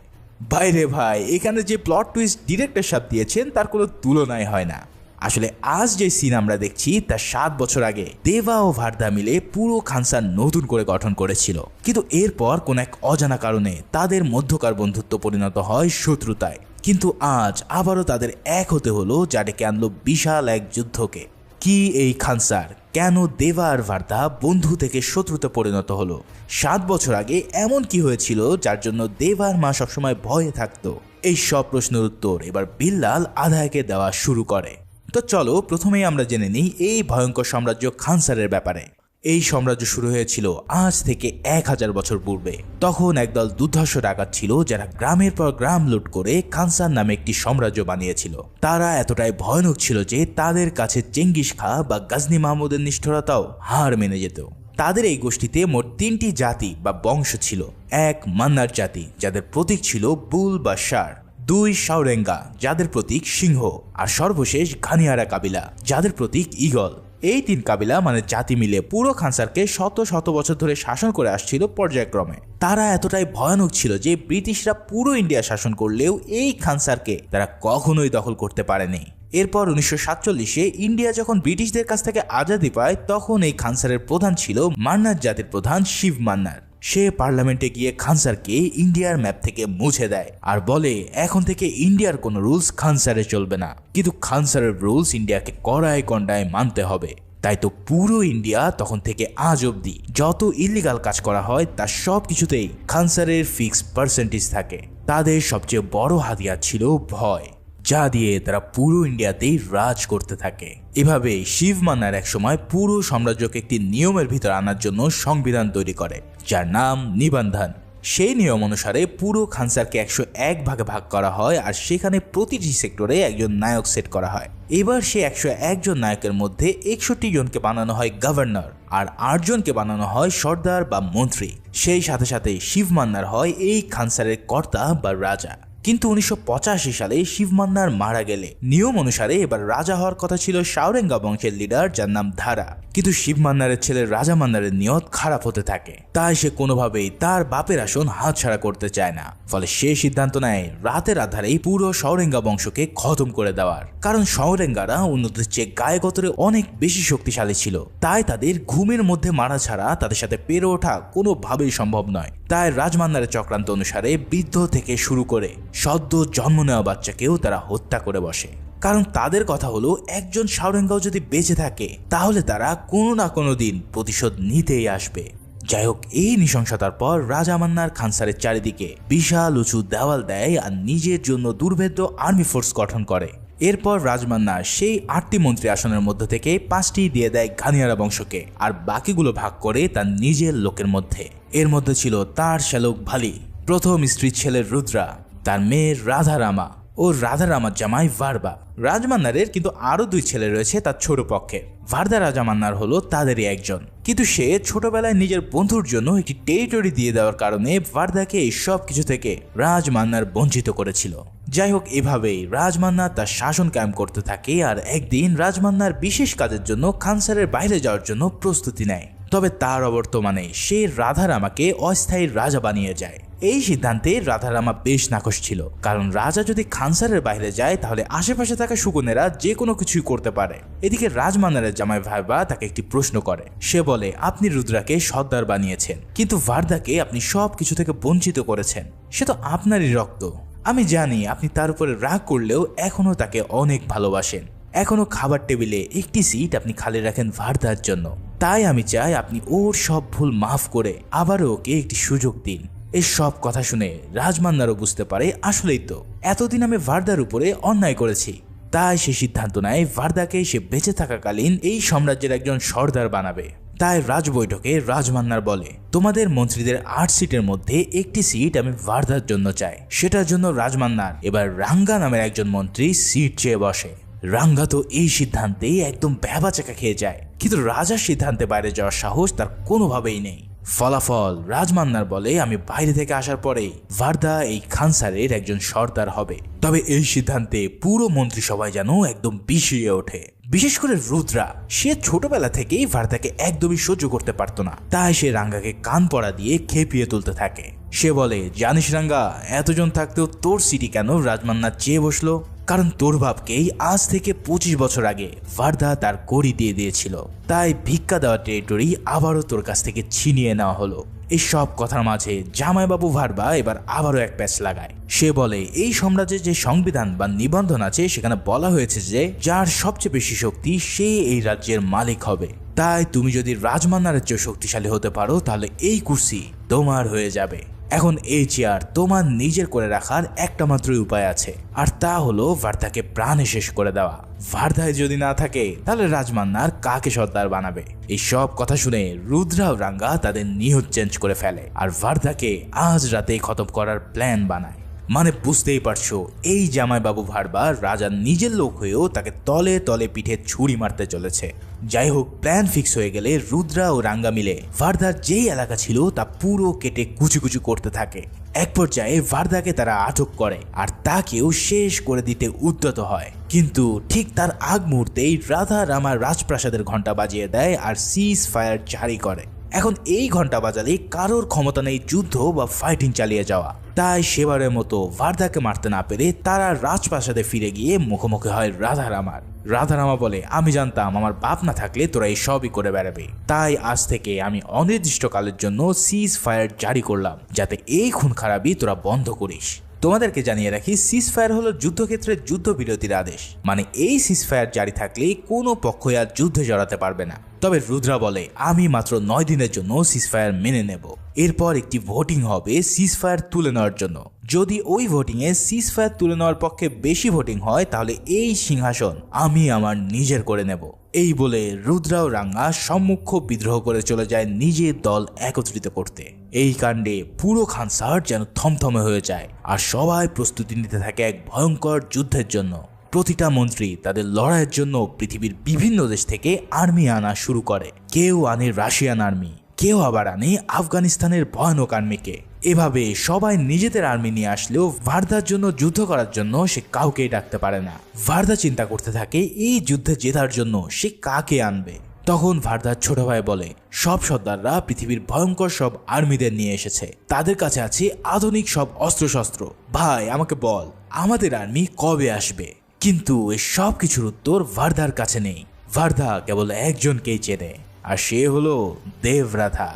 বাইরে ভাই, এখানে যে প্লট টুইস্ট ডিরেক্টর সাহেব দিয়েছেন তার কোনো তুলনাই হয় না। আসলে আজ যে সিন আমরা দেখছি তার 7 বছর আগে দেবা ও ভার্দা মিলে পুরো খানসার নতুন করে গঠন করেছিল, কিন্তু এরপর কোন এক অজানা কারণে তাদের মধ্যকার বন্ধুত্ব পরিণত হয় শত্রুতায়। কিন্তু আজ আবারও তাদের এক হতে হলো, যা ডেকে আনলো বিশাল এক যুদ্ধকে। কি এই খানসার, কেন দেবা আর ভার্দা বন্ধু থেকে শত্রুতে পরিণত হলো? 7 বছর আগে এমন কি হয়েছিল যার জন্য দেবার মা সবসময় ভয়ে থাকতো? এই সব প্রশ্নের উত্তর এবার বিল্লাল আদায়কে দেওয়া শুরু করে। তো চলো প্রথমেই আমরা জেনে নিই এই ভয়ঙ্কর সাম্রাজ্য খানসারের ব্যাপারে। এই সাম্রাজ্য শুরু হয়েছিল আজ থেকে 1000 বছর পূর্বে। তখন একদল দুর্ধর্ষ ডাকাত ছিল যারা গ্রামের পর গ্রাম লুট করে খানসার নামে একটি সাম্রাজ্য বানিয়েছিল। তারা এতটাই ভয়ানক ছিল যে তাদের কাছে চেঙ্গিস খা বা গজনী মাহমুদের নিষ্ঠুরতাও হার মেনে যেত। তাদের এই গোষ্ঠীতে মোট 3টি জাতি বা বংশ ছিল। 1 মান্নার জাতি, যাদের প্রতীক ছিল বুল বা ষাঁড়। 2 সাউরেঙ্গা, যাদের প্রতীক সিংহ। আর সর্বশেষ ঘানিয়ারা কাবিলা, যাদের প্রতীক ঈগল। এই 3 কাবিলা মানে জাতি মিলে পুরো খানসারকে শত শত বছর ধরে শাসন করে আসছিল পর্যায়ক্রমে। তারা এতটাই ভয়ানক ছিল যে ব্রিটিশরা পুরো ইন্ডিয়া শাসন করলেও এই খানসারকে তারা কখনোই দখল করতে পারেনি। এরপর 1947-এ ইন্ডিয়া যখন ব্রিটিশদের কাছ থেকে আজাদি পায় তখন এই খানসারের প্রধান ছিল মান্নার জাতির প্রধান শিব মান্নার। সে পার্লামেন্টে গিয়ে খানসারকে ইন্ডিয়ার ম্যাপ থেকে মুছে দেয় আর বলে এখন থেকে ইন্ডিয়ার কোনো রুলস খানসারে চলবে না, কিন্তু খানসারের রুলস ইন্ডিয়াকে কড়ায় কন্ডায় মানতে হবে। তাই তো পুরো ইন্ডিয়া তখন থেকে আজ অবধি যত ইলিগাল কাজ করা হয় তার সব কিছুতেই খানসারের ফিক্সড পার্সেন্টেজ থাকে। তাদের সবচেয়ে বড় হাতিয়ার ছিল ভয়, যা দিয়ে তারা পুরো ইন্ডিয়াতেই রাজ করতে থাকে। এভাবে শিব মান্নার এক সময় পুরো সাম্রাজ্যকে একটি নিয়মের ভিতর আনার জন্য সংবিধান তৈরি করে, যার নাম নিবন্ধন। সেই নিয়ম অনুসারে পুরো খানসারকে 101 ভাগে ভাগ করা হয় আর সেখানে প্রতিটি সেক্টরে একজন নায়ক সেট করা হয়। এবার সে 101 জন নায়কের মধ্যে 61 জনকে বানানো হয় গভর্নর আর 8 জনকে বানানো হয় সর্দার বা মন্ত্রী। সেই সাথে সাথে শিব মান্নার হয় এই খানসারের কর্তা বা রাজা। কিন্তু 1985 সালে শিব মান্নার মারা গেলে নিয়ম অনুসারে এবার রাজা হওয়ার কথা ছিল সাউরেঙ্গা বংশের লিডার, যার নাম ধারা। কিন্তু শিব মান্নারের ছেলে রাজা মান্নারের নিয়ত খারাপ হতে থাকে, তাই সে কোনোভাবেই তার বাপের আসন হাতছাড়া করতে চায় না। ফলে সে সিদ্ধান্ত নেয় রাতের আধারেই পুরো সাউরেঙ্গা বংশকে খতম করে দেওয়ার। কারণ সাউরেঙ্গারা অন্যদের চেয়ে গায়ে গতরে অনেক বেশি শক্তিশালী ছিল, তাই তাদের ঘুমের মধ্যে মারা ছাড়া তাদের সাথে পেরে ওঠা কোনোভাবেই সম্ভব নয়। তাই রাজমান্নারের চক্রান্ত অনুসারে বৃদ্ধ থেকে শুরু করে সদ্য জন্ম নেওয়া বাচ্চাকেও তারা হত্যা করে বসে। কারণ তাদের কথা হলো একজন সাউরেঙ্গাও যদি বেঁচে থাকে তাহলে তারা কোনো না কোনো দিন প্রতিশোধ নিতেই আসবে। যাই হোক, এই নৃশংসতার পর রাজা মান্নার খানসারের চারিদিকে বিশাল উঁচু দেওয়াল দেয় আর নিজের জন্য দুর্ভেদ্য আর্মি ফোর্স গঠন করে। এরপর রাজমান্নার সেই 8টি মন্ত্রী আসনের মধ্যে থেকে 5টি দিয়ে দেয় ঘানিয়ারা বংশকে আর বাকিগুলো ভাগ করে তার নিজের লোকের মধ্যে। এর মধ্যে ছিল তার শ্যালক ভালি, প্রথম স্ত্রীর ছেলে রুদ্রা, তার মেয়ে রাধারামা ও রাধারামার জামাই ভার্বা। রাজমান্নারের কিন্তু আরো 2 ছেলে রয়েছে তার ছোট পক্ষে। ভার্দা রাজামান্নার হলো তাদেরই একজন, কিন্তু সে ছোটবেলায় নিজের বন্ধুর জন্য একটি টেরিটরি দিয়ে দেওয়ার কারণে ভার্দাকে এই সব কিছু থেকে রাজমান্নার বঞ্চিত করেছিল। যাই হোক, এভাবেই রাজমান্নার তার শাসন কায়েম করতে থাকে আর একদিন রাজমান্নার বিশেষ কাজের জন্য খানসারের বাইরে যাওয়ার জন্য প্রস্তুতি নেয়। তবে তার অবর্তমানে সে রাধারামাকে অস্থায়ী রাজা বানিয়ে যায়। এই সিদ্ধান্তে রাধারামা বেশ নাখোশ ছিল, কারণ রাজা যদি খানসারের বাইরে যায় তাহলে আশেপাশে থাকা শুকনেরা যে কোনো কিছুই করতে পারে। এদিকে রাজমান্নারের জামাই ভাইবা তাকে একটি প্রশ্ন করে। সে বলে, আপনি রুদ্রাকে সর্দার বানিয়েছেন, কিন্তু ভার্দাকে আপনি সব কিছু থেকে বঞ্চিত করেছেন। সে তো আপনারই রক্ত। আমি জানি আপনি তার উপরে রাগ করলেও এখনো তাকে অনেক ভালোবাসেন। এখনো খাবার টেবিলে একটি সিট আপনি খালি রাখেন ভার্দার জন্য। তাই আমি চাই আপনি ওর সব ভুল মাফ করে আবারও ওকে একটি সুযোগ দিন। এই সব কথা শুনে রাজমান্নারও বুঝতে পারে আসলেই তো এতদিন আমি ভার্দার উপরে অন্যায় করেছি। তাই সে সিদ্ধান্ত নেয় ভার্দাকে সে বেঁচে থাকাকালীন এই সাম্রাজ্যের একজন সর্দার বানাবে। তাই রাজ বৈঠকে রাজমান্নার বলে, তোমাদের মন্ত্রীদের 8 সিটের মধ্যে একটি সিট আমি ভার্দার জন্য চাই। সেটার জন্য রাজমান্নার এবার রাঙ্গা নামের একজন মন্ত্রী সিট চেয়ে বসে। রাঙ্গা তো এই সিদ্ধান্তে একদম ভ্যাবাচাকা খেয়ে যায়। কিন্তু রাজার সিদ্ধান্তে বাইরে যাওয়ার সাহস তার কোনোভাবেই নেই। ফলাফল, রাজমান্নার বলে আমি বাইরে থেকে আসার পরেই ভার্দা এই খানসারের একজন সর্দার হবে। তবে এই সিদ্ধান্তে পুরো মন্ত্রিসভায় যেন একদম বিষিয়ে ওঠে। বিশেষ করে রুদ্রা, সে ছোটবেলা থেকেই ভার্দাকে একদমই সহ্য করতে পারতো না। তাই সে রাঙ্গাকে কান পড়া দিয়ে খেপিয়ে তুলতে থাকে। সে বলে, জানিস রাঙ্গা, এতজন থাকতেও তোর সিটি কেন রাজমান্না চেয়ে বসলো? কারণ তোর বাপকেই আজ থেকে 25 বছর আগে ভার্দা তার কড়ি দিয়ে দিয়েছিল। তাই ভিক্ষা দেওয়া টেরিটরি আবারও তোর কাছ থেকে ছিনিয়ে নেওয়া হলো। এই সব কথার মাঝে জামাইবাবু ভার্বা এবার আবারও এক প্যাচ লাগায়। সে বলে, এই সাম্রাজ্যের যে সংবিধান বা নিবন্ধন আছে সেখানে বলা হয়েছে যে যার সবচেয়ে বেশি শক্তি সে এই রাজ্যের মালিক হবে। তাই তুমি যদি রাজমান্নারের চেয়ে শক্তিশালী হতে পারো তাহলে এই কুর্সি তোমার হয়ে যাবে। এখন এই চেয়ার তোমার নিজের করে রাখার একটা মাত্রই উপায় আছে, আর তা হলো ভার্দাকে প্রাণে শেষ করে দেওয়া। ভার্দায় যদি না থাকে তাহলে রাজমান্নার কাকে সর্দার বানাবে? এই সব কথা শুনে রুদ্রা ও রাঙ্গা তাদের নিয়ত চেঞ্জ করে ফেলে আর ভার্দাকে আজ রাতেই খতম করার প্ল্যান বানায়। মানে বুঝতেই পারছো, এই জামাইবাবু ভার্বা রাজার নিজের লোক হয়েও তাকে তলে তলে পিঠে ছুরি মারতে চলেছে। যাই হোক, প্ল্যান ফিক্স হয়ে গেলে রুদ্রা ও রাঙ্গা মিলে ভার্দার যেই এলাকা ছিল তা পুরো কেটে কুচি কুচি করতে থাকে। এক পর্যায়ে ভার্দাকে তারা আটক করে আর তাকেও শেষ করে দিতে উদ্যত হয়। কিন্তু ঠিক তার আগ মুহূর্তেই রাধা রামার রাজপ্রাসাদের ঘন্টা বাজিয়ে দেয় আর সিজ ফায়ার জারি করে। এখন এই ঘন্টা বাজালে কারোর ক্ষমতা নেই যুদ্ধ বা ফাইটিং চালিয়ে যাওয়া। তাই সেবারের মতো ভার্দাকে মারতে না পেরে তারা রাজপ্রাসাদে ফিরে গিয়ে মুখোমুখি হয় রাধারামার। রাধারামা বলে, আমি জানতাম আমার বাপ না থাকলে তোরা এই সবই করে বেড়াবে। তাই আজ থেকে আমি অনির্দিষ্টকালের জন্য সিজ ফায়ার জারি করলাম, যাতে এই খুন খারাপই তোরা বন্ধ করিস। তোমাদেরকে জানিয়ে রাখি, সিজ ফায়ার হলো যুদ্ধক্ষেত্রে যুদ্ধবিরতির আদেশ। মানে এই সিজ ফায়ার জারি থাকলে কোনো পক্ষই আর যুদ্ধে জড়াতে পারবে না। তবে রুদ্রা বলে, আমি মাত্র 9 দিনের জন্য সিজ ফায়ার মেনে নেব। এরপর একটি ভোটিং হবে সিজ ফায়ার তুলে নেওয়ার জন্য। যদি ওই ভোটিং এ সিজ ফায়ার তুলে নেওয়ার পক্ষে বেশি ভোটিং হয় তাহলে এই সিংহাসন আমি আমার নিজের করে নেব। এই বলে রুদ্রা ও রাঙ্গা সম্মুখ বিদ্রোহ করে চলে যায় নিজের দল একত্রিত করতে। এই কাণ্ডে পুরো খানসার যেন থমথমে হয়ে যায় আর সবাই প্রস্তুতি নিতে থাকে এক ভয়ঙ্কর যুদ্ধের জন্য। প্রতিটা মন্ত্রী তাদের লড়াইয়ের জন্য পৃথিবীর বিভিন্ন দেশ থেকে আর্মি আনা শুরু করে। কেউ আনে রাশিয়ান আর্মি, কেউ আবার আনে আফগানিস্তানের ভয়ানক আর্মিকে। এভাবে সবাই নিজেদের আর্মি নিয়ে আসলেও ভার্দার জন্য যুদ্ধ করার জন্য সে কাউকেই ডাকতে পারে না। ভার্দা চিন্তা করতে থাকে এই যুদ্ধে জেতার জন্য সে কাকে আনবে। তখন ভার্দার ছোট ভাই বলে, সব সর্দাররা পৃথিবীর ভয়ঙ্কর সব আর্মিদের নিয়ে এসেছে, তাদের কাছে আছে আধুনিক সব অস্ত্রশস্ত্র। ভাই আমাকে বল, আমাদের আর্মি কবে আসবে? কিন্তু এই সব কিছুর উত্তর ভার্দার কাছে নেই। ভার্দা কেবল একজনকেই চেনে, আর সে হলো দেবরাধা।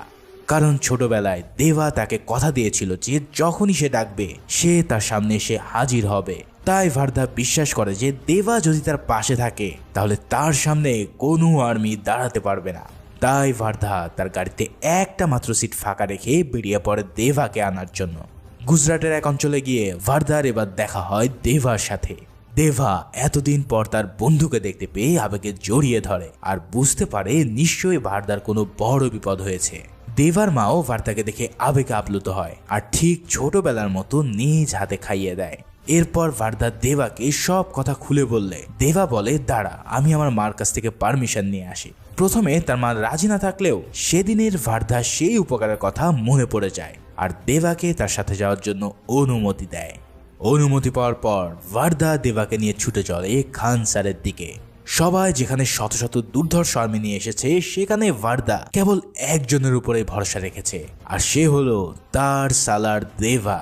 কারণ ছোটবেলায় দেবা তাকে কথা দিয়েছিল যে যখনই সে ডাকবে সে তার সামনে এসে হাজির হবে। তাই ভার্দা বিশ্বাস করে যে দেবা যদি তার পাশে থাকে তাহলে তার সামনে কোনো আর্মি দাঁড়াতে পারবে না। তাই ভার্দা তার গাড়িতে একটা মাত্র সিট ফাঁকা রেখে বেরিয়ে পড়ে দেবাকে আনার জন্য। গুজরাটের এক অঞ্চলে গিয়ে ভার্দার এবার দেখা হয় দেবার সাথে। দেবা এতদিন পর তার বন্ধুকে দেখতে পেয়ে আবেগে জড়িয়ে ধরে আর বুঝতে পারে নিশ্চয়ই ভার্দার কোনো বড় বিপদ হয়েছে। দেবার মাও ভার্দাকে দেখে আবেগে আপ্লুত হয় আর ঠিক ছোটবেলার মতো নিজ হাতে খাইয়ে দেয়। এরপর ভার্দা দেবাকে সব কথা খুলে বললে দেবা বলে, দাঁড়া আমি আমার মার কাছ থেকে পারমিশন নিয়ে আসি। প্রথমে তার মা রাজি না থাকলেও সেদিনের ভার্দা সেই উপকারের কথা মনে পড়ে যায় আর দেবাকে তার সাথে যাওয়ার জন্য অনুমতি দেয়। অনুমতি পাওয়ার পর ভার্দা দেবাকে নিয়ে ছুটে চলে খানসারের দিকে। সবাই যেখানে শত শত দুর্ধর্ষ আর্মি নিয়ে এসেছে সেখানে ভার্দা কেবল একজনের উপরে ভরসা রেখেছে, আর সে হলো তার সালার দেবা।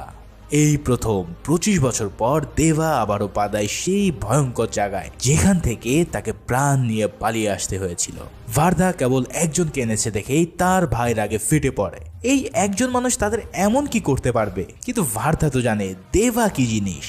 এই প্রথম 25 বছর পর দেবা আবারও পা দেয় সেই ভয়ঙ্কর জায়গায় যেখান থেকে তাকে প্রাণ নিয়ে পালিয়ে আসতে হয়েছিল। ভার্দা কেবল একজনকে এনেছে দেখেই তার ভাই রাগে ফেটে পড়ে। এই একজন মানুষ তাদের এমন কি করতে পারবে? কিন্তু ভার্দা তো জানে দেবা কি জিনিস।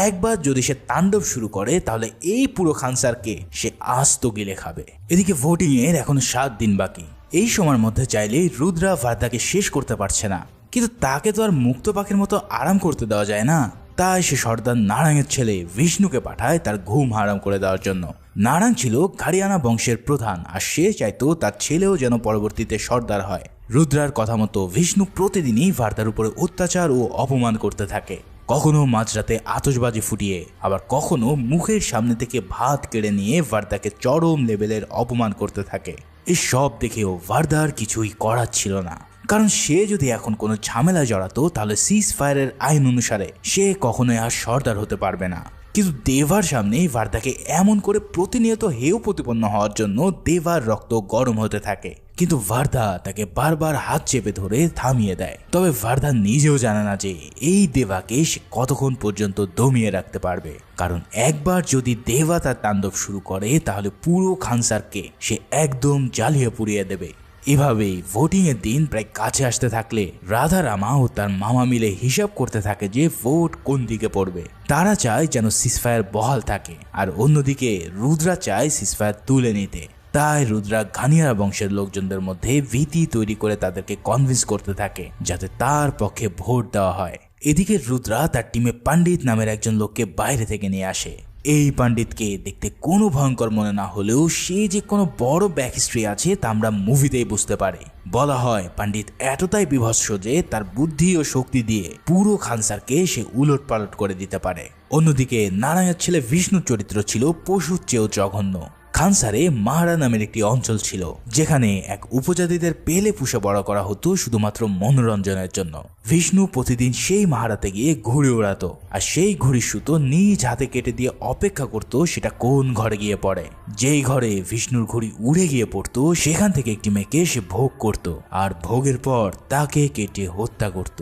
একবার যদি সে তাণ্ডব শুরু করে তাহলে এই পুরো খানসারকে সে আস্ত গিলে খাবে। এদিকে ভোটিং এর এখন 7 দিন বাকি। এই সময়ের মধ্যে চাইলে রুদ্রা ভার্দাকে শেষ করতে পারছে না, কিন্তু তাকে তো আর মুক্ত পাখির মতো আরাম করতে দেওয়া যায় না। তাই সে সর্দার নারায়ণের ছেলে বিষ্ণুকে পাঠায় তার ঘুম হারাম করে দেওয়ার জন্য। নারায়ণ ছিল ঘাড়িয়ানা বংশের প্রধান আর সে চাইতো তার ছেলেও যেন পরবর্তীতে সর্দার হয়। রুদ্রার কথা মতো বিষ্ণু প্রতিদিনই ভার্দার উপরে অত্যাচার ও অপমান করতে থাকে। কখনো মাঝরাতে আতশবাজি ফুটিয়ে, আবার কখনো মুখের সামনে থেকে ভাত কেড়ে নিয়ে ভার্দাকে চরম লেভেলের অপমান করতে থাকে। এই সব দেখেও ভার্দার কিছুই করার ছিল না, কারণ সে যদি এখন কোনো ঝামেলায় জড়াতো তাহলে সিজ ফায়ারের আইন অনুসারে সে কখনোই আর সর্দার হতে পারবে না। কিন্তু দেভার সামনে ভার্দাকে এমন করে প্রতিনিয়ত হেয় প্রতিপন্ন হওয়ার জন্য দেভার রক্ত গরম হতে থাকে, কিন্তু ভার্দা তাকে বারবার হাত চেপে ধরে থামিয়ে দেয়। তবে ভার্দা নিজেও জানে না যে এই দেভাকে সে কতক্ষণ পর্যন্ত দমিয়ে রাখতে পারবে, কারণ একবার যদি দেভা তার তাণ্ডব শুরু করে তাহলে পুরো খানসারকে সে একদম জ্বালিয়ে পুড়িয়ে দেবে। এভাবেই ভোটিং এর দিন প্রায় কাছে আসতে থাকলে রাধারামা ও তার মামা মিলে হিসাব করতে থাকে যে ভোট কোন দিকে পড়বে। তারা চায় যেন সিজফায়ার বহাল থাকে, আর অন্যদিকে রুদ্রা চায় সিজফায়ার তুলে নিতে। তাই রুদ্রা ঘানিয়ারা বংশের লোকজনদের মধ্যে ভীতি তৈরি করে তাদেরকে কনভিন্স করতে থাকে যাতে তার পক্ষে ভোট দেওয়া হয়। এদিকে রুদ্রা তার টিমে পণ্ডিত নামের একজন লোককে বাইরে থেকে নিয়ে আসে। এই পণ্ডিতকে দেখতে কোনো ভয়ঙ্কর মনে না হলেও সে যে কোনো বড় ব্যাক হিস্ট্রি আছে তা আমরা মুভিতেই বুঝতে পারি। বলা হয় পণ্ডিত এতটাই বিভৎস যে তার বুদ্ধি ও শক্তি দিয়ে পুরো খানসারকে সে উলট পালট করে দিতে পারে। অন্যদিকে নারায়ণের ছেলে বিষ্ণু চরিত্র ছিল পশুর চেয়েও জঘন্য। খানসারে মাহারা নামের একটি অঞ্চল ছিল যেখানে এক উপজাতিদের পেলে পুষে বড় করা হতো শুধুমাত্র মনোরঞ্জনের জন্য। বিষ্ণু প্রতিদিন সেই মাহারাতে গিয়ে ঘুড়ি ওড়াতো, আর সেই ঘুড়ির সুতো নিজ হাতে কেটে দিয়ে অপেক্ষা করত সেটা কোন ঘরে গিয়ে পড়ে। যেই ঘরে বিষ্ণুর ঘুড়ি উড়ে গিয়ে পড়তো সেখান থেকে একটি মেয়েকে সে ভোগ করত, আর ভোগের পর তাকে কেটে হত্যা করত।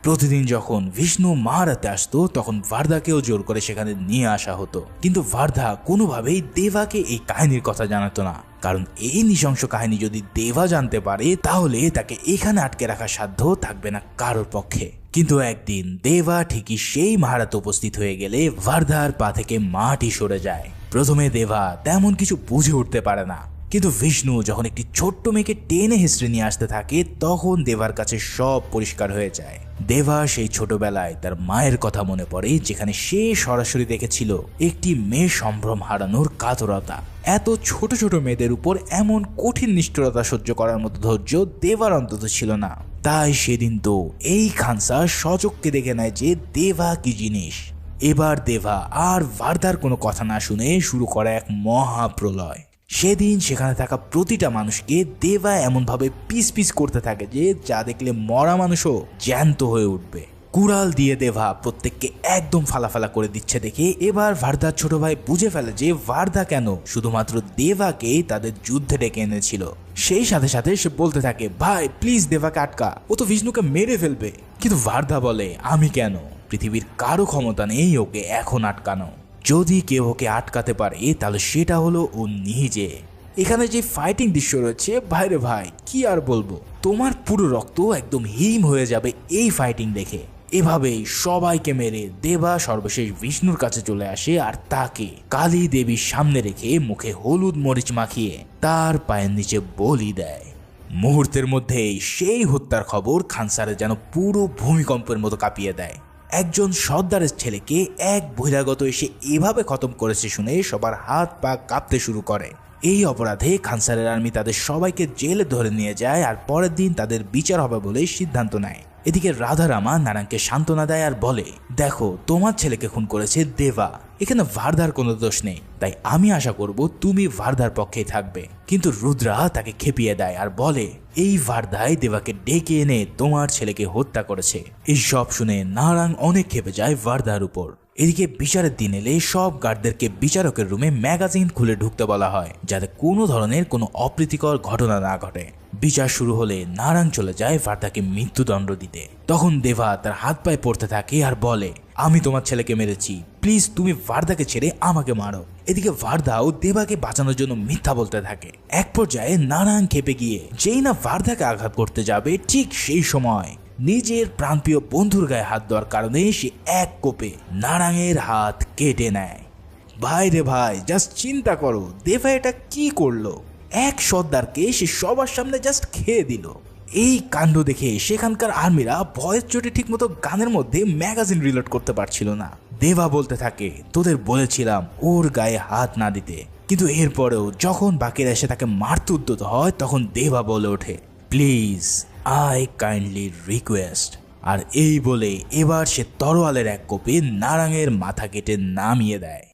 প্রতিদিন যখন বিষ্ণু মাহারাতে আসতো তখন ভার্দাকেও জোর করে সেখানে নিয়ে আসা হতো, কিন্তু ভার্দা কোনোভাবেই দেভাকে এই কাহিনীর কথা জানাতো না, কারণ এই নৃশংস কাহিনী যদি দেভা জানতে পারে তাহলে তাকে এখানে আটকে রাখার সাধ্য থাকবে না কারোর পক্ষে। কিন্তু একদিন দেভা ঠিকই সেই মাহারাতে উপস্থিত হয়ে গেলে ভার্দার পা থেকে মাটি সরে যায়। প্রথমে দেভা তেমন কিছু বুঝে উঠতে পারে না, কিন্তু বিষ্ণু যখন একটি ছোট্ট মেয়েকে টেনে হিস্ট্রি নিয়ে আসতে থাকে তখন দেভার কাছে সব পরিষ্কার হয়ে যায়। দেভা সেই ছোটবেলায় তার মায়ের কথা মনে পড়ে, যেখানে সে সরাসরি দেখেছিল একটি মেয়ে সম্ভ্রম হারানোর কাতরতা। এত ছোট ছোট মেয়েদের উপর এমন কঠিন নিষ্ঠুরতা সহ্য করার মতো ধৈর্য দেভার অন্তত ছিল না। তাই সেদিন তো এই খানসা সচক্ষে দেখে নেয় যে দেভা কি জিনিস। এবার দেভা আর ভার্দার কোনো কথা না শুনে শুরু করে এক মহাপ্রলয়। সেদিন সেখানে থাকা প্রতিটা মানুষকে দেভা এমনভাবে পিস পিস করতে থাকে যে যা দেখলে মরা মানুষও জ্যান্ত হয়ে উঠবে। কুড়াল দিয়ে দেভা প্রত্যেককে একদম ফালাফালা করে দিচ্ছে দেখে এবার ভার্দার ছোট ভাই বুঝে ফেলে যে ভার্দা কেন শুধুমাত্র দেভাকেই তাদের যুদ্ধে ডেকে এনেছিল। সেই সাথে সাথে সে বলতে থাকে, ভাই প্লিজ দেভাকে আটকা, ও তো বিষ্ণুকে মেরে ফেলবে। কিন্তু ভার্দা বলে, আমি কেন, পৃথিবীর কারো ক্ষমতা নেই ওকে এখন আটকানো। যদি কেউ ওকে আটকাতে পারে তাহলে সেটা হলো ও নিজে। এখানে যে ফাইটিং দৃশ্য রয়েছে ভাইরে ভাই কি আর বলবো, তোমার পুরো রক্ত একদম হিম হয়ে যাবে এই ফাইটিং দেখে। এভাবেই সবাইকে মেরে দেবা সর্বশেষ বিষ্ণুর কাছে চলে আসে আর তাকে কালী দেবীর সামনে রেখে মুখে হলুদ মরিচ মাখিয়ে তার পায়ের নিচে বলি দেয়। মুহূর্তের মধ্যেই সেই হত্যার খবর খানসারে যেন পুরো ভূমিকম্পের মতো কাঁপিয়ে দেয়। একজন সর্দারের ছেলেকে এক বহিরাগত এসে এভাবে খতম করেছে শুনে সবার হাত পা কাঁপতে শুরু করে। এই অপরাধে খানসারের আর্মি তাদের সবাইকে জেলে ধরে নিয়ে যায় আর পরের দিন তাদের বিচার হবে বলে সিদ্ধান্ত নেয়। এদিকে রাধারামা নারায়ণকে সান্ত্বনা দেয় আর বলে, দেখো তোমার ছেলেকে খুন করেছে দেভা, এখানে ভার্দার কোনো দোষ নেই, তাই আমি আশা করব তুমি ভার্দার পক্ষেই থাকবে। কিন্তু রুদ্রা তাকে খেপিয়ে দেয় আর বলে, এই ভার্দাই দেভাকে ডেকে এনে তোমার ছেলেকে হত্যা করেছে। এই সব শুনে নারায়ণ অনেক খেপে যায় ভার্দার উপর। এদিকে বিচারের দিন এলে সব গার্ডদেরকে বিচারকের রুমে ম্যাগাজিন খুলে ঢুকতে বলা হয় যাতে কোনো ধরনের কোনো অপ্রীতিকর ঘটনা না ঘটে। বিচার শুরু হলে নারায়ণ চলে যায় ভার্দাকে মৃত্যুদণ্ড দিতে। তখন দেভা তার হাত পায়ে পড়তে থাকে আর বলে, আমি তোমার ছেলেকে মেরেছি, প্লিজ তুমি ভার্দাকে ছেড়ে আমাকে মারো। এদিকে ভার্দাও দেভাকে বাঁচানোর জন্য মিথ্যা বলতে থাকে। এক পর্যায়ে নারায়ণ খেপে গিয়ে যেই না ভার্দাকে আঘাত করতে যাবে ঠিক সেই সময় নিজের প্রাণপ্রিয় বন্ধুর গায়ে হাত দেওয়ার কারণে সে এক কোপে নারায়ণের হাত কেটে নেয়। ভাই রে ভাই, জাস্ট চিন্তা করো দেভা এটা কি করলো। এক সর্দারকে সে সবার সামনে জাস্ট খেয়ে দিল। এই কাণ্ড দেখে সেখানকার আর্মিরা ভয়ের চোটে ঠিকমতো গানের মধ্যে ম্যাগাজিন রিলোড করতে পারছিল না। দেভা বলতে থাকে, তোদের বলেছিলাম ওর গায়ে হাত না দিতে, কিন্তু এরপরেও যখন বাকিরা এসে তাকে মারতে উদ্যত হয় তখন দেভা বলে ওঠে, প্লিজ আই কাইন্ডলি রিকোয়েস্ট। আর এই বলে এবার সে তরোয়ালের এক কোপে নারায়ণের মাথা কেটে নামিয়ে দেয়।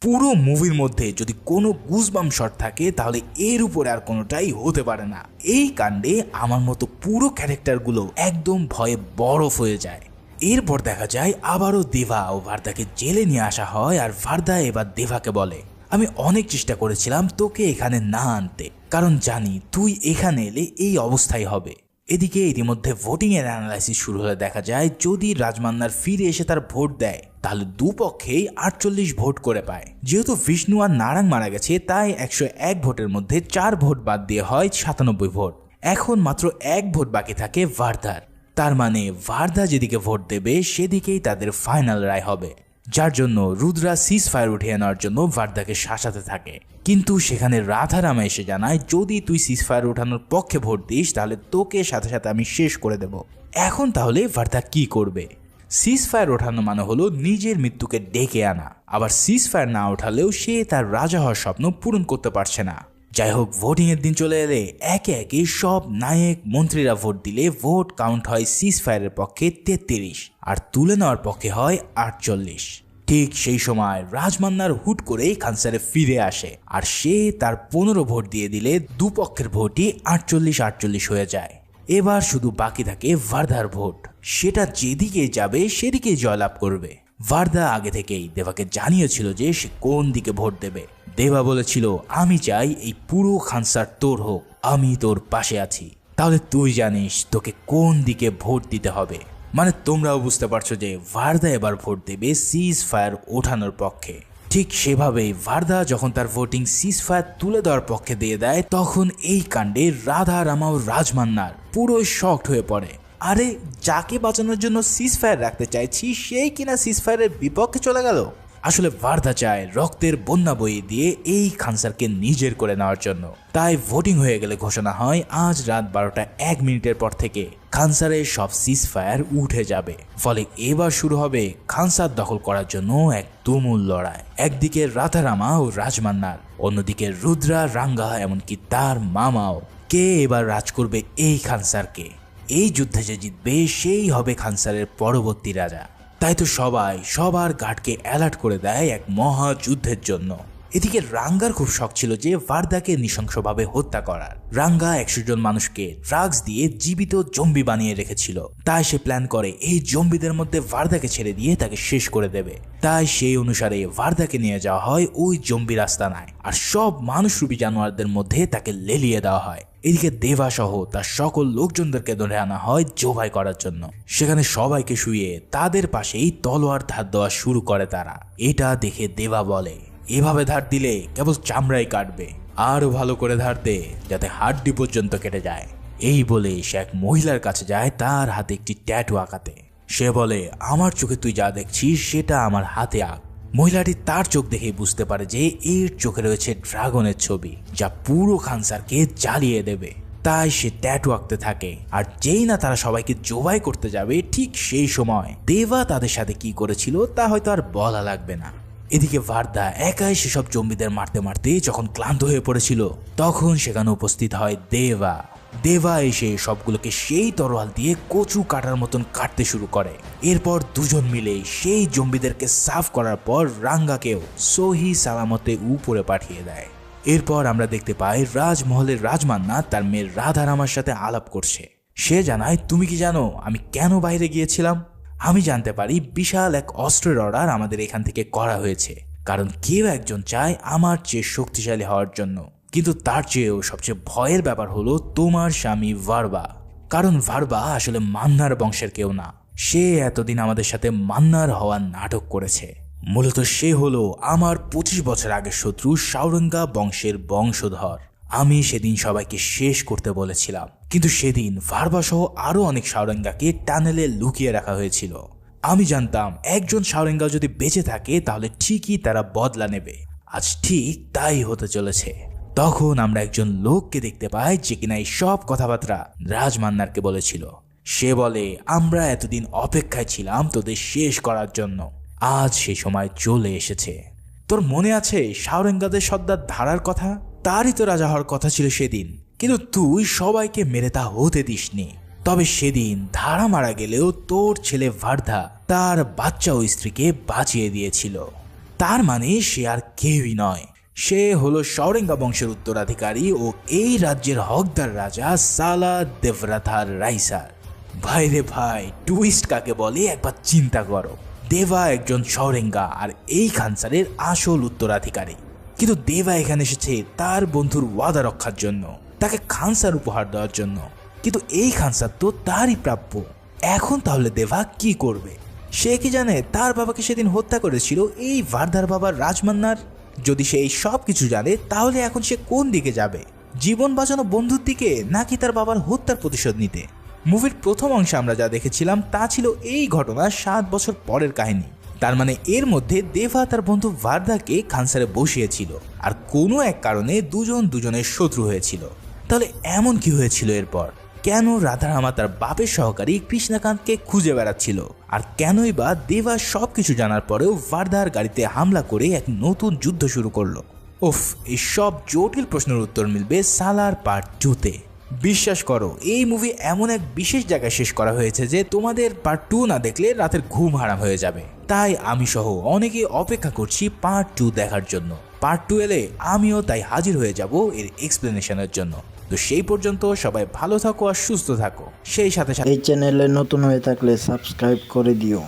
পুরো মুভির মধ্যে যদি কোনো গুজবাম শট থাকে তাহলে এর উপরে আর কোনোটাই হতে পারে না। এই কাণ্ডে আমার মতো পুরো ক্যারেক্টারগুলো একদম ভয়ে বরফ হয়ে যায়। এরপর দেখা যায় আবারও দেবা ও ভার্দাকে জেলে নিয়ে আসা হয়, আর ভার্দা এবার দেবাকে বলে, আমি অনেক চেষ্টা করেছিলাম তোকে এখানে না আনতে, কারণ জানি তুই এখানে এলে এই অবস্থাই হবে। এদিকে ইতিমধ্যে ভোটিং এর অ্যানালাইসিস শুরু হলে দেখা যায় যদি রাজমান্নার ফিরে এসে তার ভোট দেয় তাহলে দুপক্ষেই 48 ভোট করে পায়। যেহেতু বিষ্ণু আর নারাং মারা গেছে তাই 101 ভোটের মধ্যে 4 ভোট বাদ দিয়ে হয় 97 ভোট। এখন মাত্র 1 ভোট বাকি থাকে ভার্দার। তার মানে ভার্দা যেদিকে ভোট দেবে সেদিকেই তাদের ফাইনাল রায় হবে, যার জন্য রুদ্রা সিজ ফায়ার উঠিয়ে নেওয়ার জন্য ভার্দাকে শাসাতে থাকে। কিন্তু সেখানে রাধারামা এসে জানায় যদি তুই সিজ ফায়ার ওঠানোর পক্ষে ভোট দিস তাহলে তোকে সাথে সাথে আমি শেষ করে দেব। এখন তাহলে ভার্দা কি করবে? সিজ ফায়ার ওঠানো মানে হলো নিজের মৃত্যুকে ডেকে আনা, আবার সিজ ফায়ার না ওঠালেও সে তার রাজা হওয়ার স্বপ্ন পূরণ করতে পারছে না। যাই হোক, ভোটিং এর দিন চলে এলে একে একে সব নায়ক মন্ত্রীরা ভোট দিলে ভোট কাউন্ট হয় সিজ ফায়ারের পক্ষে 33 আর তুলে নেওয়ার পক্ষে হয় 48। ঠিক সেই সময় রাজমান্নার হুট করেই খানসারে ফিরে আসে, আর সে তার 15 ভোট দিয়ে দিলে দুপক্ষের ভোটই 48-48 হয়ে যায়। এবার শুধু বাকি থাকে ভার্দার ভোট, সেটা যেদিকে যাবে সেদিকে জয়লাভ করবে। ভার্দা আগে থেকেই দেবাকে জানিয়েছিল যে সে কোন দিকে ভোট দেবে। দেবা বলেছিল, আমি চাই এই পুরো খানসার তোর হোক, আমি তোর পাশে আছি, তাহলে তুই জানিস তোকে কোন দিকে ভোট দিতে হবে। মানে তোমরাও বুঝতে পারছো যে ভার্দা এবার ভোট দেবে সিজ ফায়ার ওঠানোর পক্ষে। ঠিক সেভাবেই ভার্দা যখন তার ভোটিং সিজ ফায়ার তুলে দেওয়ার পক্ষে দিয়ে দেয় তখন এই কাণ্ডে রাধারামা ও রাজমান্নার পুরোই শকড হয়ে পড়ে। আরে যাকে বাঁচানোর জন্য সিজ ফায়ার রাখতে চাইছি সেই কিনা সিজ ফায়ারের বিপক্ষে চলে গেল। আসলে ভার্দা চায় রক্তের বন্যা বইয়ে দিয়ে এই খানসারকে নিজের করে নেওয়ার জন্য। তাই ভোটিং হয়ে গেলে ঘোষণা হয় আজ রাত 12:01 পর থেকে খানসারের সব সিজ ফায়ার উঠে যাবে। ফলে এবার শুরু হবে খানসার দখল করার জন্য এক তুমুল লড়াই। একদিকে রাধারামা ও রাজমান্নার, অন্যদিকে রুদ্রা, রাঙ্গা, এমনকি তার মামাও। কে এবার রাজ করবে এই খানসারকে? এই যুদ্ধে যে জিতবে সেই হবে খানসারের পরবর্তী রাজা। তাই তো সবাই সবার গার্ডকে অ্যালার্ট করে দেয় এক মহা যুদ্ধের জন্য। এদিকে রাঙ্গার খুব শখ ছিল যে ভার্দাকে নৃশংসভাবে হত্যা করার। রাঙ্গা 100 জন মানুষকে ড্রাগস দিয়ে জীবিত জম্বি বানিয়ে রেখেছিল। তাই সে প্ল্যান করে এই জম্বিদের মধ্যে ভার্দাকে ছেড়ে দিয়ে তাকে শেষ করে দেবে। তাই সেই অনুসারে ভার্দাকে নিয়ে যাওয়া হয় ওই জম্বির আস্তানায়, আর সব মানুষরূপী জানোয়ারদের মধ্যে তাকে লেলিয়ে দেওয়া হয়। এদিকে দেবা সহ তার সকল লোকজনদেরকে ধরে আনা হয় জবাই করার জন্য। সেখানে সবাইকে শুয়ে তাদের পাশেই তলোয়ার ধার দেওয়া শুরু করে তারা। এটা দেখে দেবা বলে, এভাবে ধার দিলে কেবল চামড়াই কাটবে, আরো ভালো করে ধার দে যাতে হাড্ডি পর্যন্ত কেটে যায়। এই বলে সে এক মহিলার কাছে যায় তার হাতে একটি ট্যাটু আঁকাতে। সে বলে, আমার চোখে তুই যা দেখছিস সেটা আমার হাতে আঁক। মহিলাটি তার চোখ দেখে বুঝতে পারে যে এর চোখে রয়েছে ড্রাগনের ছবি, যা পুরো খানসারকে জ্বালিয়ে দেবে। তাই সে ট্যাটু আঁকতে থাকে। আর যেই না তারা সবাইকে জবাই করতে যাবে ঠিক সেই সময় দেবা তাদের সাথে কি করেছিল তা হয়তো আর বলা লাগবে না। এদিকে ভার্দা একাই সেসব জম্বিদের মারতে মারতে যখন ক্লান্ত হয়ে পড়েছিল তখন সেখানে উপস্থিত হয় দেবা। দেবা এসে সবগুলোকে সেই তরোয়াল দিয়ে কচু কাটার মতন কাটতে শুরু করে। এরপর দুজন মিলে সেই জম্বিদেরকে সাফ করার পর রাঙ্গাকেও সহি সালামতে উপরে পাঠিয়ে দেয়। এরপর আমরা দেখতে পাই রাজমহলের রাজমান্না তার মেয়ের রাধারামার সাথে আলাপ করছে। সে জানায়, তুমি কি জানো আমি কেন বাইরে গিয়েছিলাম? আমি জানতে পারি বিশাল এক অস্ত্রের অর্ডার আমাদের এখান থেকে করা হয়েছে, কারণ কেউ একজন চায় আমার চেয়ে শক্তিশালী হওয়ার জন্য। কিন্তু তার চেয়েও সবচেয়ে ভয়ের ব্যাপার হলো তোমার স্বামী ভার্বা, কারণ ভার্বা আসলে মান্নার বংশের কেউ না। সে এতদিন আমাদের সাথে মান্নার হওয়ার নাটক করেছে। মূলত সে হলো আমার 25 বছর আগের শত্রু সাউরঙ্গা বংশের বংশধর। আমি সেদিন সবাইকে শেষ করতে বলেছিলাম, কিন্তু সেদিন ভার্বা সহ আরো অনেক সাউরঙ্গাকে টানেলে লুকিয়ে রাখা হয়েছিল। আমি জানতাম একজন সাউরঙ্গা যদি বেঁচে থাকে তাহলে ঠিকই তারা বদলা নেবে। আজ ঠিক তাই হতে চলেছে। তখন আমরা একজন লোককে দেখতে পাই যে কিনা এই সব কথাবার্তা রাজমান্নারকে বলেছিল। সে বলে, আমরা এতদিন অপেক্ষায় ছিলাম তোদের শেষ করার জন্য, আজ সেই সময় চলে এসেছে। তোর মনে আছে সাউরঙ্গাদের সর্দার ধারার কথা? তারই তো রাজা হওয়ার কথা ছিল সেদিন, কিন্তু তুই সবাইকে মেরে তা হতে দিসনি। তবে সেদিন ধারা মারা গেলেও তোর ছেলে ভার্দা তার বাচ্চা ও স্ত্রীকে বাঁচিয়ে দিয়েছিল। তার মানে সে আর কেউই নয়, সে হলো শৌরেঙ্গা বংশের উত্তরাধিকারী ও এই রাজ্যের হকদার রাজা সালা দেবরাথার রাইসার। ভাই রে ভাই, টুইস্ট কাকে বলে একবার চিন্তা করো। দেবা একজন শৌরেঙ্গা আর এই খানসারের আসল উত্তরাধিকারী, কিন্তু দেবা এখানে এসেছে তার বন্ধুর ওয়াদা রক্ষার জন্য, তাকে খানসার উপহার দেওয়ার জন্য, কিন্তু এই খানসার তো তারই প্রাপ্য। এখন তাহলে দেবা কি করবে? সে কি জানে তার বাবাকে সেদিন হত্যা করেছিল এই ভারদার বাবার রাজমান্নার? যদি সে এই সব কিছু জানে তাহলে এখন সে কোন দিকে যাবে? জীবন বাঁচানো বন্ধুর দিকে, নাকি তার বাবার হত্যার প্রতিশোধ নিতে? মুভির প্রথম অংশে আমরা যা দেখেছিলাম তা ছিল এই ঘটনা 7 বছর পরের কাহিনী। তার মানে এর মধ্যে দেবা তার বন্ধু ভারদাকে খানসারে বসিয়েছিল, আর কোনো এক কারণে দুজন দুজনের শত্রু হয়েছিল। তাহলে এমন কি হয়েছিল এরপর? কেন রাধারামা তার বাপের সহকারী কৃষ্ণকান্তকে খুঁজে বেড়াচ্ছিল? আর কেনই বা দেবা সবকিছু জানার পরেও ভারদার গাড়িতে হামলা করে এক নতুন যুদ্ধ শুরু করলো? উফ, এই সব জটিল প্রশ্নের উত্তর মিলবে সালার পার্ট 2-তে। বিশ্বাস করো, এই মুভি এমন এক বিশেষ জায়গায় শেষ করা হয়েছে যে তোমাদের পার্ট 2 না দেখলে রাতের ঘুম হারাম হয়ে যাবে। তাই আমি সহ অনেকে অপেক্ষা করছি পার্ট 2 দেখার জন্য। পার্ট 2 এলে আমিও তাই হাজির হয়ে যাব এর এক্সপ্লেনেশনের জন্য। তো সেই পর্যন্ত সবাই ভালো থাকো আর সুস্থ থাকো। সেই সাথে এই চ্যানেলে নতুন হয়ে থাকলে সাবস্ক্রাইব করে দিও।